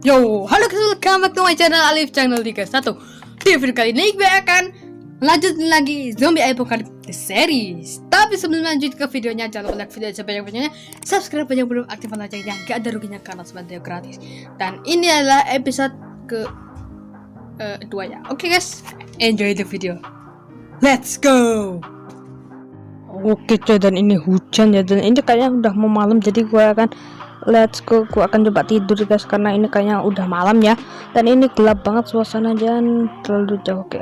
Yo, halo guys, welcome back to my channel Alif Channel 31. Di video kali ini gue akan lanjutin lagi Zombie Apocalypse series. Tapi sebelum lanjut ke videonya, jangan lupa like video sebanyak-banyaknya, subscribe yang belum, aktifkan loncengnya, gak ada ruginya karena sebenarnya gratis. Dan ini adalah episode ke 2 ya. Oke guys, enjoy the video. Let's go. Oke coy, dan ini hujan ya, dan ini kayaknya udah mau malam, jadi gue akan let's go. Gue akan coba tidur guys, karena ini kayaknya udah malam ya, dan ini gelap banget suasana, jangan terlalu jauh. Oke,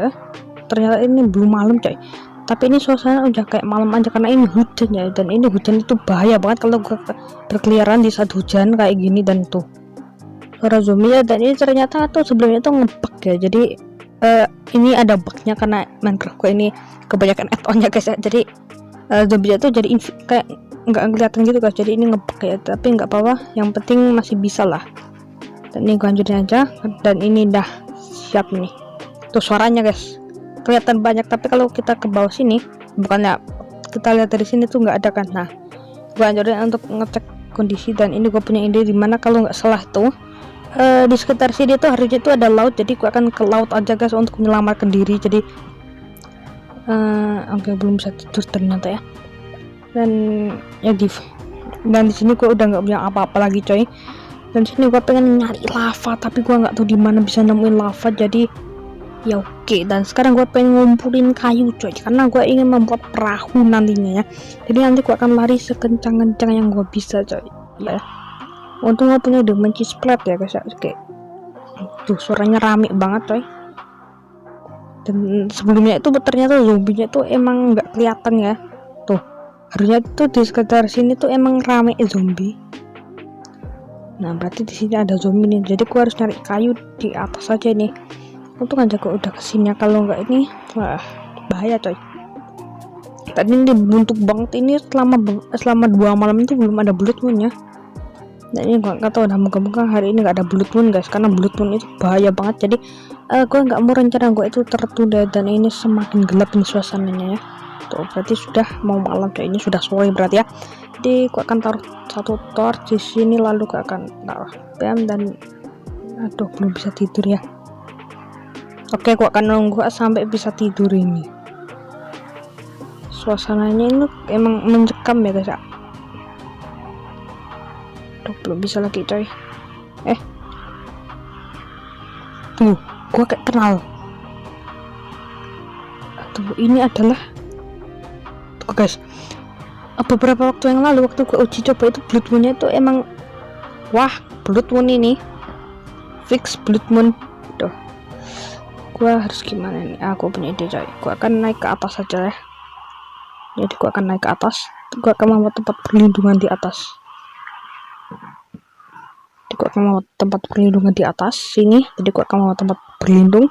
ternyata ini belum malam coy, tapi ini suasana udah kayak malam aja karena ini hujan ya. Dan ini hujan itu bahaya banget kalau gue berkeliaran di saat hujan kayak gini. Dan tuh suara zombie ya, dan ini ternyata tuh sebelumnya tuh ngebug ya. Jadi ini ada bugnya karena Minecraft gue ini kebanyakan add-onnya guys ya. Jadi zombie itu jadi kayak nggak kelihatan gitu guys, jadi ini ngebug ya, tapi nggak apa-apa, yang penting masih bisa lah. Dan ini gue lanjutin aja, dan ini dah siap nih. Tuh suaranya guys kelihatan banyak, tapi kalau kita ke bawah sini, bukannya kita lihat dari sini tuh nggak ada kan. Nah, gue lanjutin untuk ngecek kondisi, dan ini gue punya ide dimana kalau nggak salah tuh di sekitar sini tuh harusnya tuh ada laut, jadi gue akan ke laut aja guys untuk menyelamatkan diri. Jadi oke, belum bisa tidur ternyata ya. Dan ya di sini gue udah nggak punya apa-apa lagi coy. Dan sini gue pengen nyari lava, tapi gue nggak tahu di mana bisa nemuin lava. Jadi ya oke, dan sekarang gue pengen ngumpulin kayu coy, karena gue ingin membuat perahu nantinya ya. Jadi nanti gue akan lari sekencang-kencang yang gue bisa coy ya. Untung gue punya dimensi splat ya guys ya. Oke, tuh suaranya rame banget coy. Dan sebelumnya itu ternyata zombinya tuh emang nggak kelihatan ya. Tuh harusnya tuh di sekitar sini tuh emang rame zombie. Nah berarti di sini ada zombie nih, jadi gua harus nyari kayu di atas aja nih. Untung aja gua udah kesini, kalau nggak ini wah bahaya coy. Tadi ini buntuk banget, ini selama 2 malam itu belum ada blood moon ya. Nah ini gua nggak tahu, udah moga-moga hari ini nggak ada blood moon guys, karena blood moon itu bahaya banget. Jadi gua nggak mau rencana gua itu tertunda, dan ini semakin gelap ini suasananya ya. Tuh berarti sudah mau malam coy, ini sudah sore berarti ya. Jadi gua akan taruh satu torch di sini, lalu gua akan taruh bam, dan aduh belum bisa tidur ya. Oke, gua akan nunggu sampai bisa tidur ini. Suasananya ini emang mencekam ya guys ya. Aduh belum bisa lagi coy. Tuh gua kayak kenal. Tuh ini adalah tuh guys, beberapa waktu yang lalu waktu gua uji coba itu blood moonnya itu emang wah, blood moon ini fix blood moon. Tuh gua harus gimana nih? Aku punya ide coy, gua akan naik ke atas saja ya. Jadi gua akan naik ke atas, gua akan membuat tempat perlindungan di atas. Jadi gua akan membuat tempat perlindungan di atas sini. Jadi gua akan membuat tempat berlindung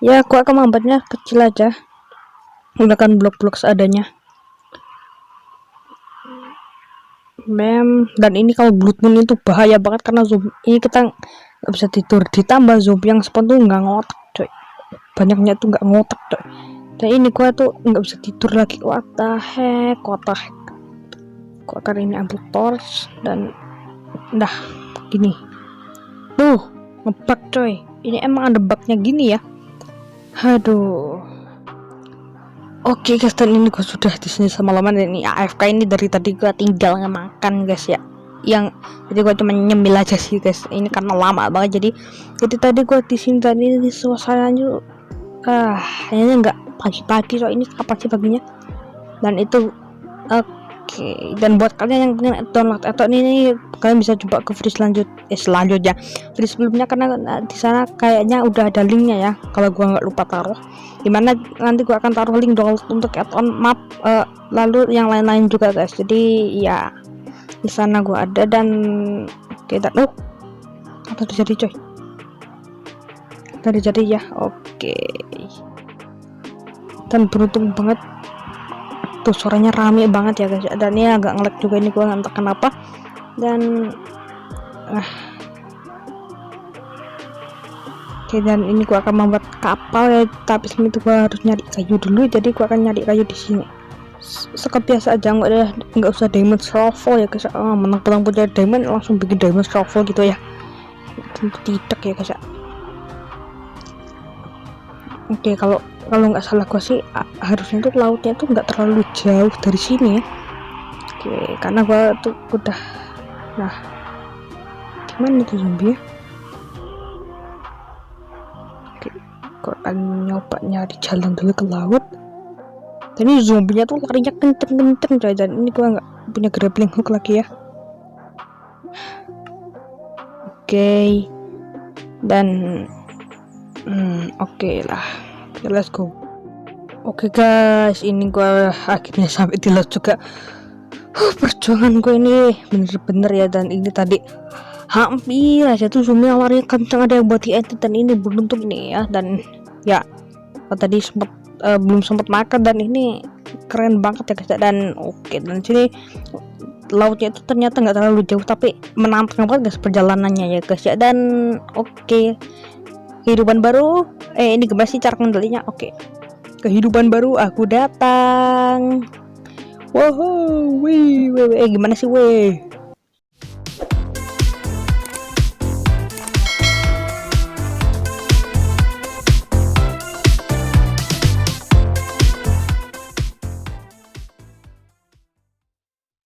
ya. Gua akan membuatnya kecil aja, gunakan blok-blok seadanya. Dan ini kalau blood moon itu bahaya banget, karena zombie ini kita nggak bisa tidur, ditambah zombie yang spawn tuh nggak ngotak coy, banyaknya tuh nggak ngotak coy. Dan ini gua tuh nggak bisa tidur lagi. What the heck. Gua akan ini ambil torch, dan dah gini tuh ngebug coy. Ini emang ada bugnya gini ya, aduh. Oke guys, dan ini gue sudah di sini semalaman, dan ini AFK ini dari tadi gue tinggal makan guys ya. Jadi gue cuma nyemil aja sih guys, ini karena lama banget. Jadi tadi gue di sini, dan ini suasananya ini nggak pagi-pagi, so ini kapan sih paginya. Dan itu oke. Dan buat kalian yang pengen download atau ini kalian bisa coba ke free selanjutnya free sebelumnya, karena di sana kayaknya udah ada linknya ya, kalau gua nggak lupa taruh dimana. Nanti gua akan taruh link download untuk add-on map, lalu yang lain-lain juga guys. Jadi ya di sana gua ada. Dan kita apa terjadi coy, tadi jadi ya. Oke, dan beruntung banget tuh suaranya rame banget ya guys, dan ini agak ngelag juga ini, gua entah kenapa. Dan oke, dan ini gua akan membuat kapal ya, tapi sebelum itu gua harus nyari kayu dulu. Jadi gua akan nyari kayu di sini seperti biasa aja, nggak usah diamond shovel ya guys. Menang-menang punya diamond langsung bikin diamond shovel gitu ya. Tentu tidak ya guys ya. Oke, kalau nggak salah gue sih harusnya tuh lautnya tuh nggak terlalu jauh dari sini ya. Oke, karena gue tuh udah, nah gimana tuh zombie ya. Oke, gue akan nyoba nyari jalan dulu ke laut. Dan ini zombinya tuh larinya kenceng-kenceng coy, dan ini gue nggak punya grappling hook lagi ya. Oke, dan oke lah, oke, let's go. Oke guys, ini gue akhirnya sampai di laut juga. Perjuangan gue ini bener-bener ya, dan ini tadi hampir aja tuh zombie larinya kenceng, ada yang buat di edit, dan ini beruntung nih ya. Dan ya tadi sempat belum sempat makan, dan ini keren banget ya guys. Dan oke, dan sini lautnya itu ternyata nggak terlalu jauh, tapi menantang banget guys perjalanannya ya guys ya. Dan oke, kehidupan baru, ini gimana sih cara kendalinya? Oke, kehidupan baru aku datang. Wow, wih, gimana sih weh?